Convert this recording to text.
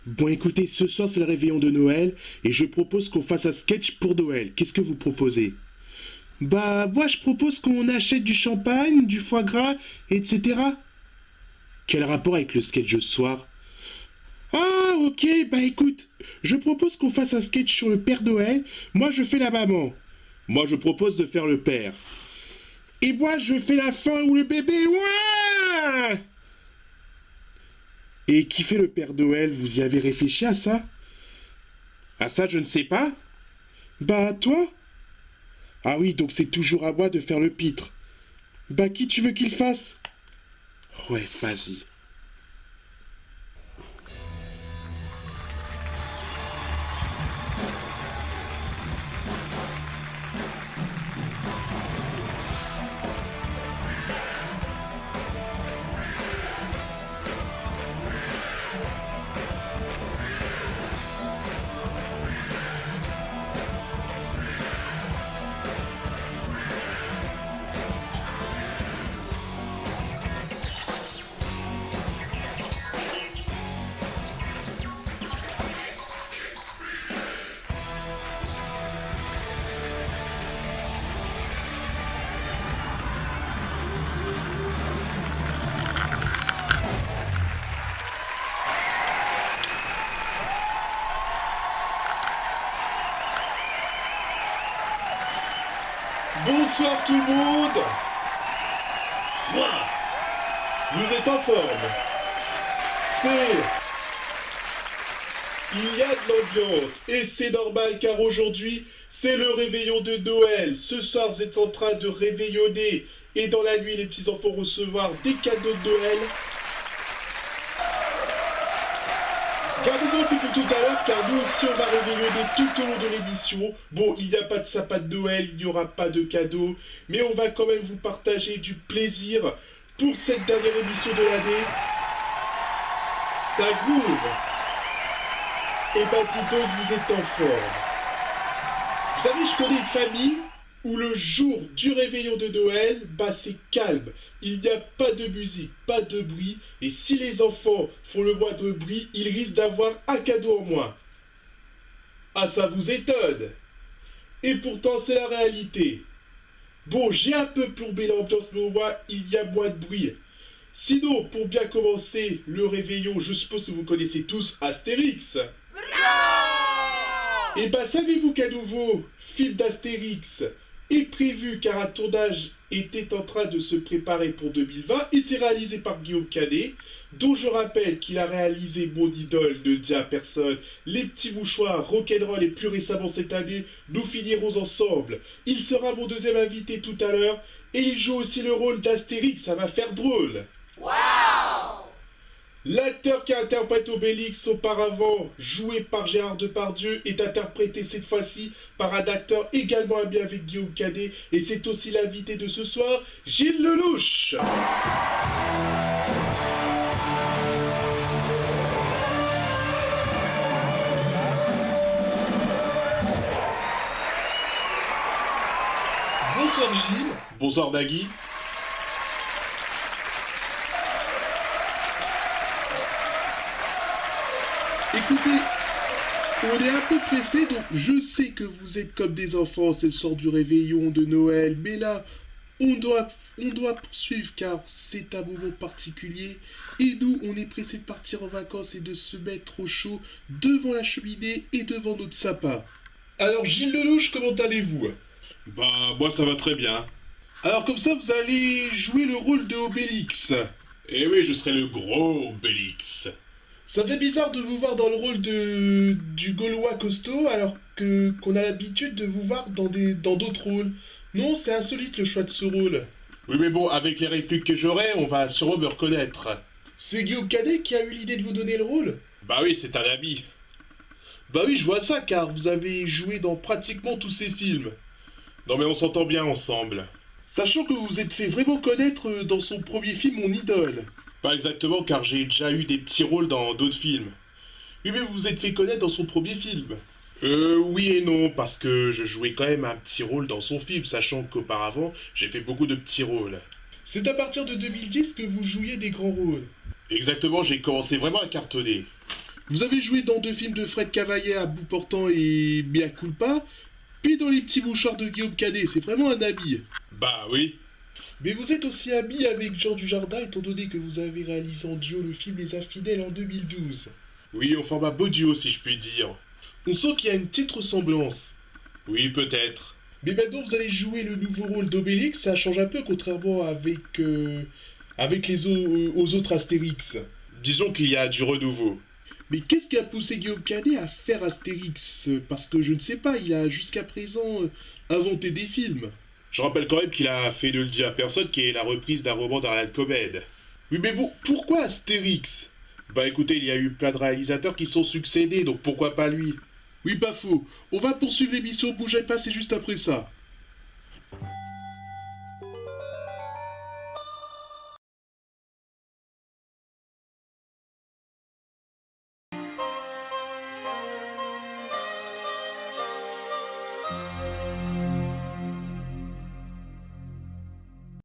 Bon écoutez, ce soir c'est le réveillon de Noël et je propose qu'on fasse un sketch pour Noël. Qu'est-ce que vous proposez? Bah moi je propose qu'on achète du champagne, du foie gras, etc. Quel rapport avec le sketch de ce soir? Ah ok, bah écoute, je propose qu'on fasse un sketch sur le Père Noël, moi je fais la maman. Moi je propose de faire le père. Et moi je fais la fin ou le bébé, ouais. Et qui fait le Père Noël, vous y avez réfléchi à ça? À ça je ne sais pas. Bah toi? Ah oui, donc c'est toujours à moi de faire le pitre. Bah qui tu veux qu'il fasse? Ouais, vas-y. Bonsoir tout le monde. Moi, vous êtes en forme. C'est... Il y a de l'ambiance et c'est normal car aujourd'hui c'est le réveillon de Noël. Ce soir vous êtes en train de réveillonner et dans la nuit les petits enfants recevoir des cadeaux de Noël. Gardez-en un peu pour tout à l'heure car nous aussi on va réveillonner tout au long de l'émission. Bon, il n'y a pas de sapin de Noël, il n'y aura pas de cadeaux, mais on va quand même vous partager du plaisir pour cette dernière émission de l'année. Ça groove. Et bah dis donc, vous êtes en forme. Vous savez, je connais une famille où le jour du réveillon de Noël, bah c'est calme. Il n'y a pas de musique, pas de bruit. Et si les enfants font le moindre bruit, ils risquent d'avoir un cadeau en moins. Ah, ça vous étonne. Et pourtant, c'est la réalité. Bon, j'ai un peu plombé l'ambiance, mais au moins, il y a moins de bruit. Sinon, pour bien commencer le réveillon, je suppose que vous connaissez tous Astérix. Et bah savez-vous qu'un nouveau film d'Astérix est prévu car un tournage était en train de se préparer pour 2020. Il s'est réalisé par Guillaume Canet, dont je rappelle qu'il a réalisé mon idole, ne dit à personne, Les Petits Mouchoirs, Rock'n'Roll et plus récemment cette année, Nous finirons ensemble. Il sera mon deuxième invité tout à l'heure et il joue aussi le rôle d'Astérix, ça va faire drôle. L'acteur qui a interprété Obélix auparavant, joué par Gérard Depardieu, est interprété cette fois-ci par un acteur également ami avec Guillaume Canet, et c'est aussi l'invité de ce soir, Gilles Lelouch. Bonsoir Gilles. Bonsoir Nagui. Écoutez, on est un peu pressé, donc je sais que vous êtes comme des enfants, c'est le sort du réveillon de Noël, mais là, on doit poursuivre car c'est un moment particulier, et nous, on est pressé de partir en vacances et de se mettre au chaud devant la cheminée et devant notre sapin. Alors Gilles Lelouch, comment allez-vous? Bah, moi ça va très bien. Alors comme ça, vous allez jouer le rôle de Obélix. Eh oui, je serai le gros Obélix. Ça fait bizarre de vous voir dans le rôle du Gaulois costaud alors que qu'on a l'habitude de vous voir dans d'autres rôles. Non, c'est insolite le choix de ce rôle. Oui mais bon, avec les répliques que j'aurai, on va sûrement me reconnaître. C'est Guillaume Canet qui a eu l'idée de vous donner le rôle? Bah oui, c'est un ami. Bah oui, je vois ça car vous avez joué dans pratiquement tous ces films. Non mais on s'entend bien ensemble. Sachant que vous vous êtes fait vraiment connaître dans son premier film Mon Idole. Pas exactement, car j'ai déjà eu des petits rôles dans d'autres films. Oui, mais vous vous êtes fait connaître dans son premier film. Oui et non, parce que je jouais quand même un petit rôle dans son film, sachant qu'auparavant, j'ai fait beaucoup de petits rôles. C'est à partir de 2010 que vous jouiez des grands rôles. Exactement, j'ai commencé vraiment à cartonner. Vous avez joué dans 2 films de Fred Cavaillé à bout portant et Mea culpa, puis dans Les Petits Mouchoirs de Guillaume Canet, c'est vraiment un ami. Bah oui. Mais vous êtes aussi ami avec Jean Dujardin étant donné que vous avez réalisé en duo le film Les Infidèles en 2012. Oui, on forme un beau duo si je puis dire. On sent qu'il y a une petite ressemblance. Oui, peut-être. Mais maintenant vous allez jouer le nouveau rôle d'Obélix, ça change un peu contrairement avec aux autres Astérix. Disons qu'il y a du renouveau. Mais qu'est-ce qui a poussé Guillaume Canet à faire Astérix? Parce que je ne sais pas, il a jusqu'à présent inventé des films. Je rappelle quand même qu'il a fait Ne le dire à personne, qui est la reprise d'un roman d'Arlan Coben. Oui mais bon, pourquoi Astérix? Bah écoutez, il y a eu plein de réalisateurs qui sont succédés, donc pourquoi pas lui? Oui pas faux, on va poursuivre l'émission, bougez pas, c'est juste après ça.